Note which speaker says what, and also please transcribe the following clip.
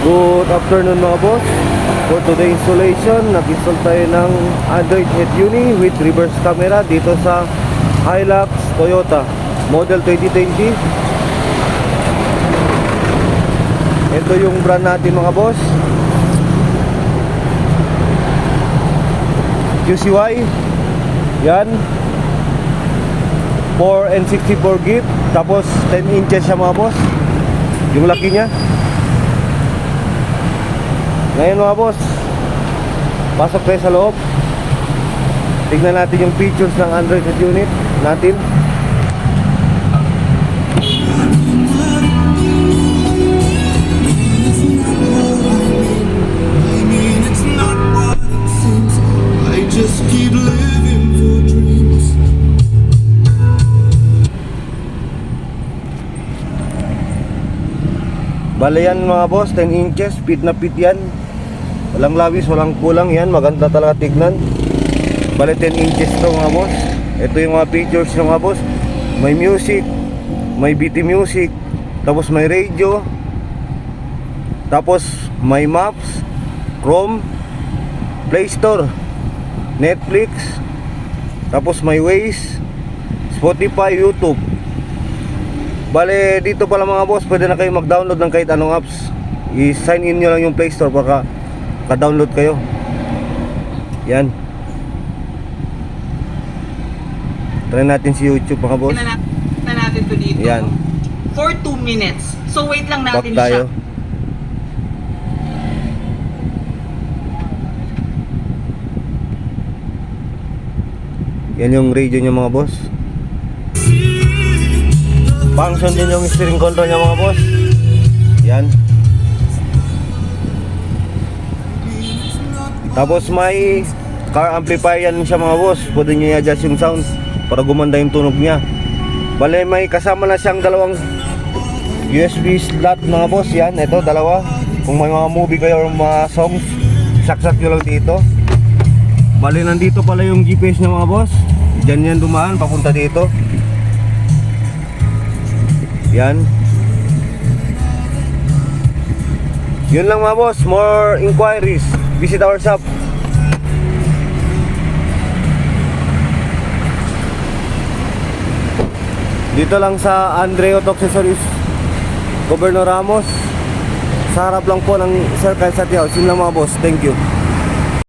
Speaker 1: Good afternoon mga boss. For today installation, nag-install tayo ng Android head uni with reverse camera dito sa Hilux Toyota model 2020. Ito yung brand natin mga boss, QCY. Yan, 4 and 64 gig. Tapos 10 inches siya mga boss, yung laki niya. Ngayon mga boss, pasok tayo sa loob. Tignan natin yung features ng Android unit natin. Bale yan mga boss, 10 inches, fit na fit yan. Walang lawis, walang kulang yan. Maganda talaga tignan. Bale 10 inches to mga boss. Ito yung mga features ng mga boss. May music, may BT music, tapos may radio, tapos may maps, Chrome, Play Store, Netflix, tapos may Waze, Spotify, YouTube. Bale dito pala mga boss, pwede na kayo mag-download ng kahit anong apps. I-sign in nyo lang yung Play Store para ka-download kayo. Yan. Try natin si YouTube mga boss.
Speaker 2: Na natin to dito.
Speaker 1: Yan.
Speaker 2: For 2 minutes. So wait lang natin
Speaker 1: Back tayo. Yan yung radio niya mga boss. Function din yung steering control niya mga boss. Yan. Tapos may car amplifier yan siya mga boss. Pwede nyo i-adjust yung sound para gumanda yung tunog niya. Bale may kasama na siyang dalawang USB slot mga boss. Yan, ito dalawa. Kung may mga movie kayo or mga songs, saksak nyo lang dito. Bale nandito pala yung GPS niya mga boss. Diyan yan dumaan papunta dito. Yan. Yun lang mga boss. More inquiries, visit our shop. Dito lang sa Andre Auto Accessories, Governor Ramos. Sa harap lang po ng Circle City House. Yun lang mga boss. Thank you.